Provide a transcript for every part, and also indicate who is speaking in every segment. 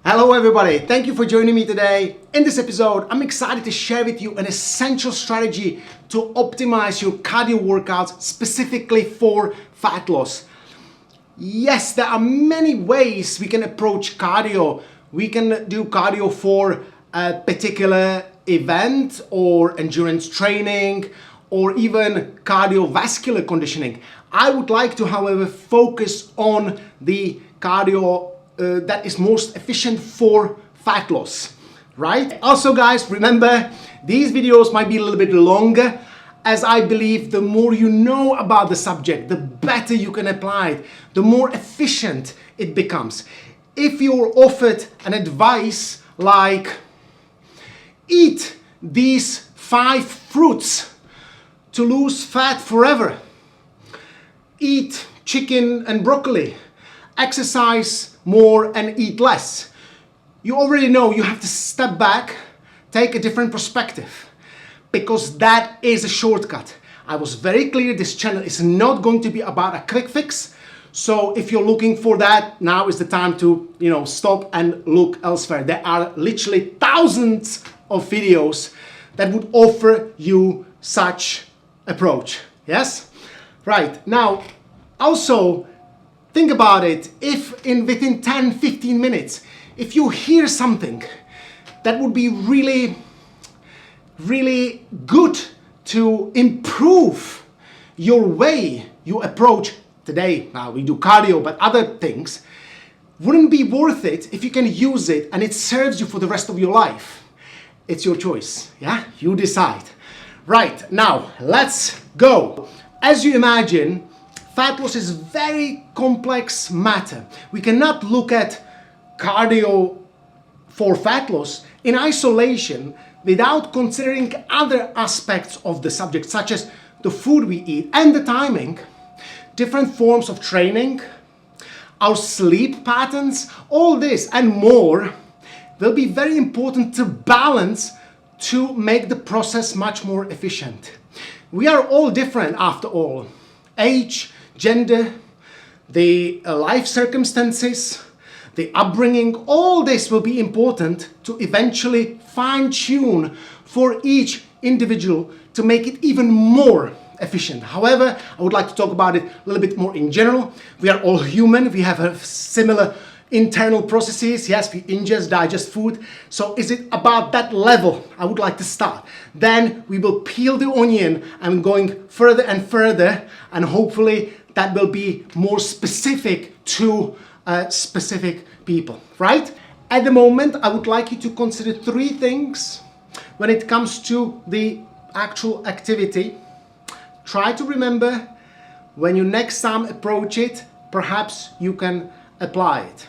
Speaker 1: Hello everybody, thank you for joining me today. In this episode, I'm excited to share with you an essential strategy to optimize your cardio workouts specifically for fat loss. Yes, there are many ways we can approach cardio. We can do cardio for a particular event or endurance training or even cardiovascular conditioning. I would like to, however, focus on the cardio that is most efficient for fat loss, right? Also guys, remember, these videos might be a little bit longer, as I believe the more you know about the subject, the better you can apply it, the more efficient it becomes. If you're offered an advice like, eat these 5 fruits to lose fat forever, eat chicken and broccoli, exercise more and eat less, you already know you have to step back, take a different perspective, because that is a shortcut. I was very clear, this channel is not going to be about a quick fix. So if you're looking for that, now is the time to, stop and look elsewhere. There are literally thousands of videos that would offer you such approach. Yes? Right. Now, also, think about it, if within 10-15 minutes, if you hear something that would be really good to improve your way you approach today, now we do cardio, but other things, wouldn't be worth it if you can use it and it serves you for the rest of your life. It's your choice, yeah? You decide. Right, now let's go. As you imagine, fat loss is a very complex matter. We cannot look at cardio for fat loss in isolation without considering other aspects of the subject, such as the food we eat and the timing, different forms of training, our sleep patterns, all this and more will be very important to balance to make the process much more efficient. We are all different after all. Age, gender, the life circumstances, the upbringing, all this will be important to eventually fine-tune for each individual to make it even more efficient. However, I would like to talk about it a little bit more in general. We are all human, we have a similar internal processes. Yes, we ingest, digest food. So is it about that level I would like to start? Then we will peel the onion and going further and further, and hopefully that will be more specific to specific people, right? At the moment, I would like you to consider 3 things when it comes to the actual activity. Try to remember when you next time approach it, perhaps you can apply it.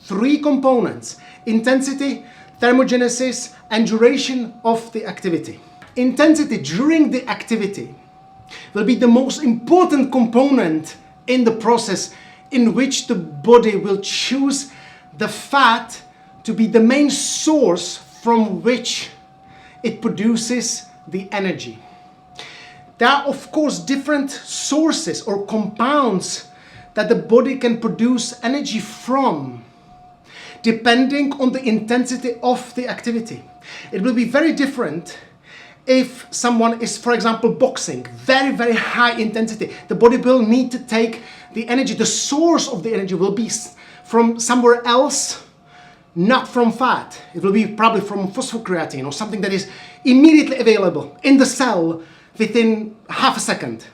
Speaker 1: 3 components: intensity, thermogenesis, and duration of the activity. Intensity during the activity will be the most important component in the process in which the body will choose the fat to be the main source from which it produces the energy. There are of course different sources or compounds that the body can produce energy from, depending on the intensity of the activity. It will be very different if someone is, for example, boxing, very high intensity. The body will need to take the energy, the source of the energy will be from somewhere else, not from fat. It will be probably from phosphocreatine or something that is immediately available in the cell within half a second.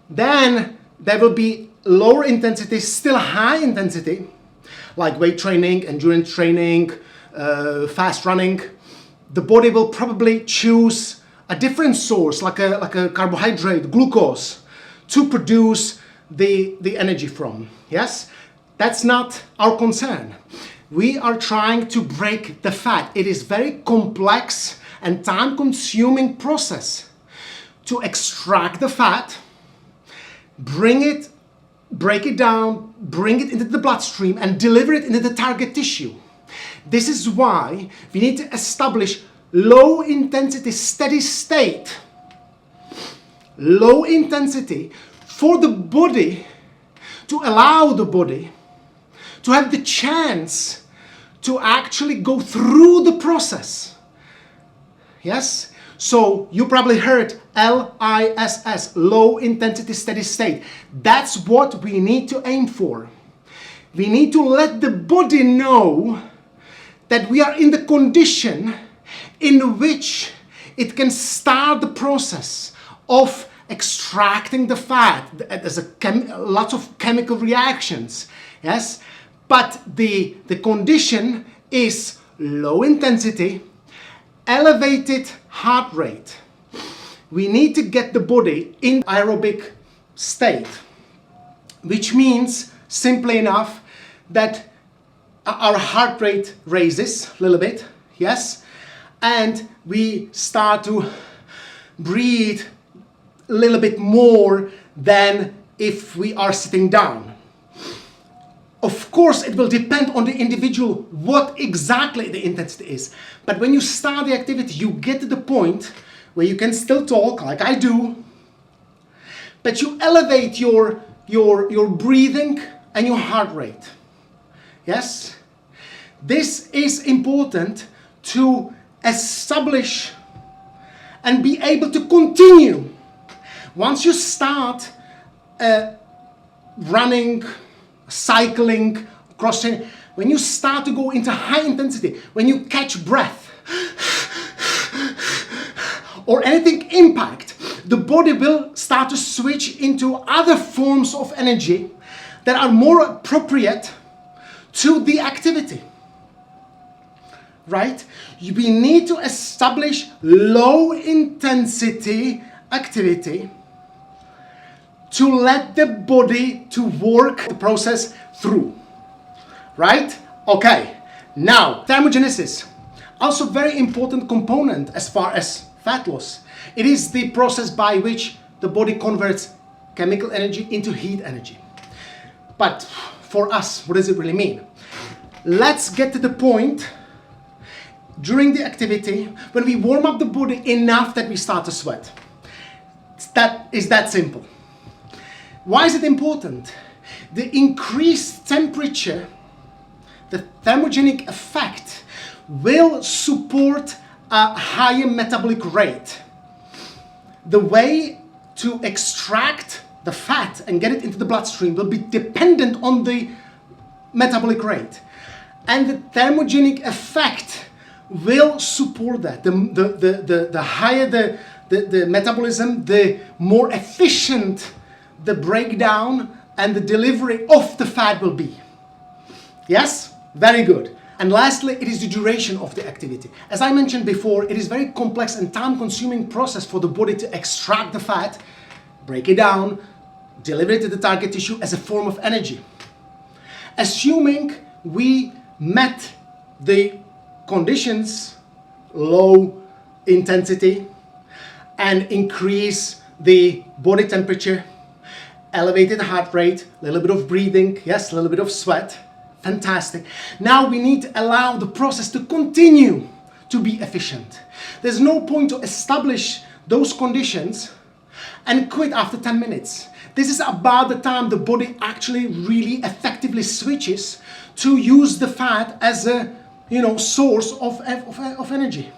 Speaker 1: Then there will be lower intensity, still high intensity, like weight training, endurance training, fast running. The body will probably choose a different source, like a carbohydrate, glucose, to produce the energy from. Yes? That's not our concern. We are trying to break the fat. It is very complex and time-consuming process to extract the fat, break it down, bring it into the bloodstream and deliver it into the target tissue. This is why we need to establish low intensity, steady state, low intensity for the body, to allow the body to have the chance to actually go through the process. Yes? So you probably heard LISS, low intensity steady state. That's what we need to aim for. We need to let the body know that we are in the condition in which it can start the process of extracting the fat. There's lots of chemical reactions, yes? But the condition is low intensity, elevated heart rate. We need to get the body in aerobic state, which means, simply enough, that our heart rate raises a little bit, yes? And we start to breathe a little bit more than if we are sitting down. Of course, it will depend on the individual what exactly the intensity is. But when you start the activity, you get to the point where you can still talk, like I do, but you elevate your breathing and your heart rate. Yes? This is important to establish and be able to continue. Once you start running, cycling, crossing, when you start to go into high intensity, when you catch breath or anything impact, the body will start to switch into other forms of energy that are more appropriate to the activity. Right? We need to establish low intensity activity to let the body to work the process through. Right? Okay. Now, thermogenesis, also very important component as far as fat loss. It is the process by which the body converts chemical energy into heat energy. But for us, what does it really mean? Let's get to the point during the activity when we warm up the body enough that we start to sweat. That is that simple. Why is it important? The increased temperature, the thermogenic effect, will support a higher metabolic rate. The way to extract the fat and get it into the bloodstream will be dependent on the metabolic rate. And the thermogenic effect will support that. The higher the metabolism, the more efficient the breakdown and the delivery of the fat will be. Yes? Very good. And lastly, it is the duration of the activity. As I mentioned before, it is very complex and time-consuming process for the body to extract the fat, break it down, deliver it to the target tissue as a form of energy. Assuming we met the conditions, low intensity, and increase the body temperature, elevated heart rate, a little bit of breathing, yes, a little bit of sweat, fantastic. Now we need to allow the process to continue to be efficient. There's no point to establish those conditions and quit after 10 minutes. This is about the time the body actually really effectively switches to use the fat as a source of energy.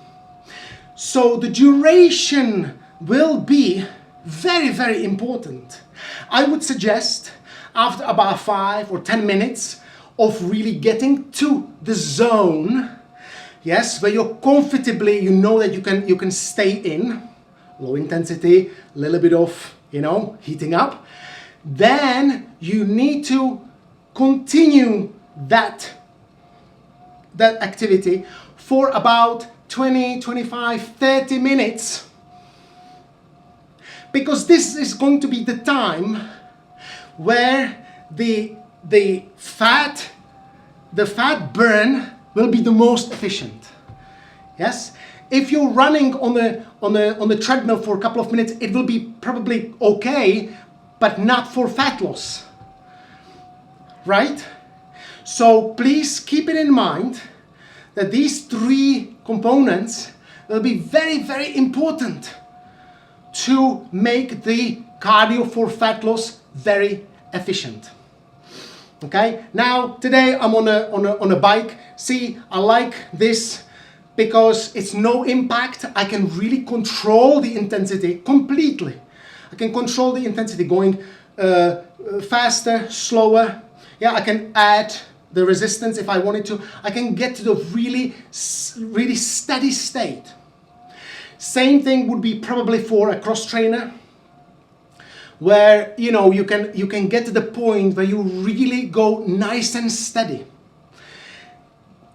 Speaker 1: So the duration will be very, very important. I would suggest after about 5 or 10 minutes of really getting to the zone, yes, where you're comfortably, you know that you can stay in low intensity, a little bit of, heating up, then you need to continue that activity for about 20, 25, 30 minutes, because this is going to be the time where the fat burn will be the most efficient. Yes? If you're running on the treadmill for a couple of minutes, it will be probably okay, but not for fat loss. Right? So please keep it in mind that these 3 components will be very, very important to make the cardio for fat loss very efficient. Okay, now today I'm on a bike. See, I like this because it's no impact. I can really control the intensity completely. I can control the intensity going faster, slower. Yeah, I can add the resistance if I wanted to. I can get to the really steady state. Same thing would be probably for a cross trainer, where you know you can get to the point where you really go nice and steady.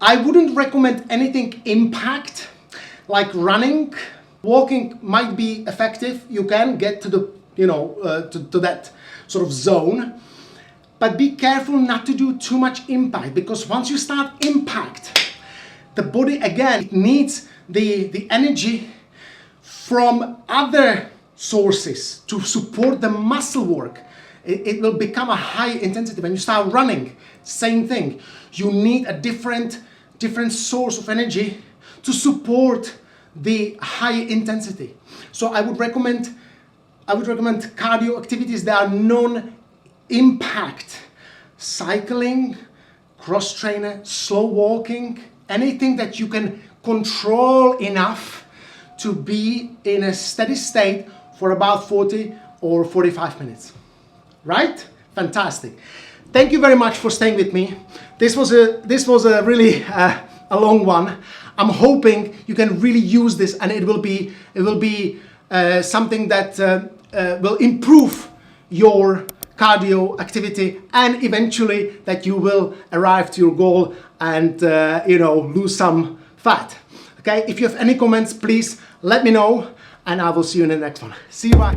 Speaker 1: I wouldn't recommend anything impact like running. Walking might be effective. You can get to the to that sort of zone, but be careful not to do too much impact, because once you start impact, the body again needs the energy from other sources to support the muscle work. It will become a high intensity. When you start running, same thing. You need a different source of energy to support the high intensity. So I would recommend cardio activities that are non-impact. Cycling, cross trainer, slow walking, anything that you can control enough to be in a steady state for about 40 or 45 minutes. Right? Fantastic. Thank you very much for staying with me. This was a really a long one. I'm hoping you can really use this, and it will be something that will improve your cardio activity, and eventually that you will arrive to your goal and lose some fat. Okay, if you have any comments, please let me know, and I will see you in the next one. See you, bye.